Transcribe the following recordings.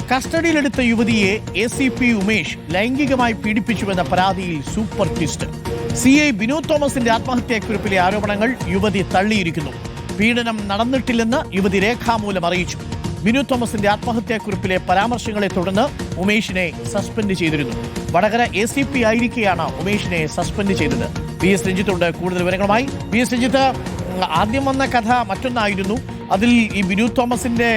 കസ്റ്റഡിയിലെടുത്ത യുവതിയെ ACP ഉമേഷ് ലൈംഗികമായി പീഡിപ്പിച്ചുവെന്ന പരാതിയിൽ സൂപ്പർ ട്വിസ്റ്റ്. CI ബിനു തോമസിന്റെ ആത്മഹത്യാക്കുറിപ്പിലെ ആരോപണങ്ങൾ യുവതി തള്ളിയിരിക്കുന്നു. പീഡനം നടന്നിട്ടില്ലെന്ന് യുവതി രേഖാമൂലം അറിയിച്ചു. ബിനു തോമസിന്റെ ആത്മഹത്യാക്കുറിപ്പിലെ പരാമർശങ്ങളെ തുടർന്ന് ഉമേഷിനെ സസ്പെൻഡ് ചെയ്തിരുന്നു. വടകര ACP ആയിരിക്കെയാണ് ഉമേഷിനെ സസ്പെൻഡ് ചെയ്തത്. VS രഞ്ജിത്തുണ്ട് കൂടുതൽ വിവരങ്ങളുമായി. VS രഞ്ജിത്ത്, ആദ്യം വന്ന കഥ മറ്റൊന്നായിരുന്നു. അതിൽ ഈ ബിനു തോമസിന്റെ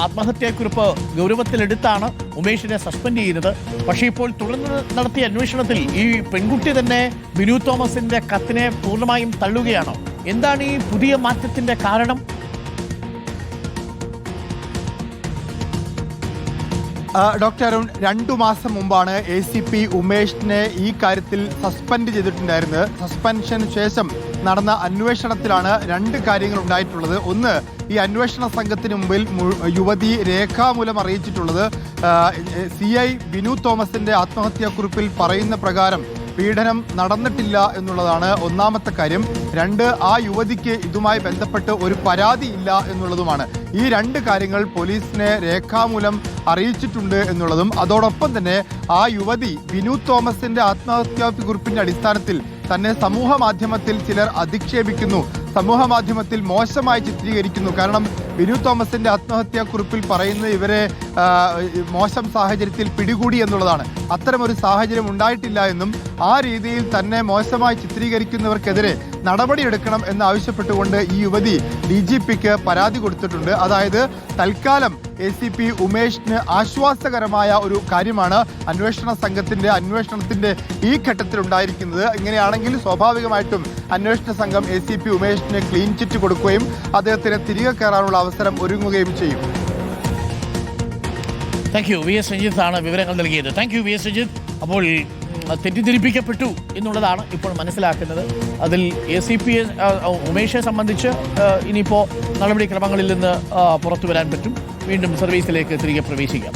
ആത്മഹത്യാക്കുറിപ്പ് ഗൗരവത്തിലെടുത്താണ് ഉമേഷിനെ സസ്പെൻഡ് ചെയ്യുന്നത്. പക്ഷേ ഇപ്പോൾ തുടർന്ന് നടത്തിയ അന്വേഷണത്തിൽ ഈ പെൺകുട്ടി തന്നെ ബിനു തോമസിന്റെ കത്തിനെ പൂർണ്ണമായും തള്ളുകയാണോ? എന്താണ് ഈ പുതിയ മാറ്റത്തിന്റെ കാരണം? ഡോക്ടർ അരുൺ, 2 മാസം മുമ്പാണ് ACP ഉമേഷിനെ ഈ കാര്യത്തിൽ സസ്പെൻഡ് ചെയ്തിട്ടുണ്ടായിരുന്നത്. സസ്പെൻഷന് ശേഷം നടന്ന അന്വേഷണത്തിലാണ് 2 കാര്യങ്ങൾ ഉണ്ടായിട്ടുള്ളത്. ഒന്ന്, ഈ അന്വേഷണ സംഘത്തിന് മുമ്പിൽ യുവതി രേഖാമൂലം അറിയിച്ചിട്ടുള്ളത് CI ബിനു തോമസിന്റെ ആത്മഹത്യാക്കുറിപ്പിൽ പറയുന്ന പ്രകാരം പീഡനം നടന്നിട്ടില്ല എന്നുള്ളതാണ് ഒന്നാമത്തെ കാര്യം. 2, ആ യുവതിക്ക് ഇതുമായി ബന്ധപ്പെട്ട് ഒരു പരാതി ഇല്ല എന്നുള്ളതുമാണ്. ഈ 2 കാര്യങ്ങൾ പോലീസിനെ രേഖാമൂലം അറിയിച്ചിട്ടുണ്ട് എന്നുള്ളതും അതോടൊപ്പം തന്നെ ആ യുവതി ബിനു തോമസിന്റെ ആത്മഹത്യാക്കുറിപ്പിന്റെ അടിസ്ഥാനത്തിൽ തന്നെ സമൂഹ മാധ്യമത്തിൽ ചിലർ അധിക്ഷേപിക്കുന്നു, സമൂഹ മാധ്യമത്തിൽ മോശമായി ചിത്രീകരിക്കുന്നു. കാരണം ബിനു തോമസിന്റെ ആത്മഹത്യാക്കുറിപ്പിൽ പറയുന്നത് ഇവരെ മോശം സാഹചര്യത്തിൽ പിടികൂടി എന്നുള്ളതാണ്. അത്തരമൊരു സാഹചര്യം ഉണ്ടായിട്ടില്ല എന്നും ആ രീതിയിൽ തന്നെ മോശമായി ചിത്രീകരിക്കുന്നവർക്കെതിരെ നടപടിയെടുക്കണം എന്നാവശ്യപ്പെട്ടുകൊണ്ട് ഈ യുവതി DGPക്ക് പരാതി കൊടുത്തിട്ടുണ്ട്. അതായത് തൽക്കാലം ACP ഉമേഷിന് ആശ്വാസകരമായ ഒരു കാര്യമാണ് അന്വേഷണ സംഘത്തിന്റെ അന്വേഷണത്തിന്റെ ഈ ഘട്ടത്തിൽ ഉണ്ടായിരിക്കുന്നത്. ഇങ്ങനെയാണെങ്കിൽ സ്വാഭാവികമായിട്ടും അന്വേഷണ സംഘം ACP ഉമേഷിന് ക്ലീൻ ചിറ്റ് കൊടുക്കുകയും അദ്ദേഹത്തിന് തിരികെ കയറാനുള്ള അവസരം ഒരുങ്ങുകയും ചെയ്യും. Thank you. VS രഞ്ജിത്താണ് വിവരങ്ങൾ നൽകിയത്. Thank you VS Ranjith. അപ്പോൾ തെറ്റിദ്ധരിപ്പിക്കപ്പെട്ടു എന്നുള്ളതാണ് ഇപ്പോൾ മനസ്സിലാക്കുന്നത്. അതിൽ ACP ഉമേഷെ സംബന്ധിച്ച് ഇനിയിപ്പോൾ നടപടിക്രമങ്ങളിൽ നിന്ന് പുറത്തു വരാൻ പറ്റും. വീണ്ടും സർവീസിലേക്ക് തിരികെ പ്രവേശിക്കാം.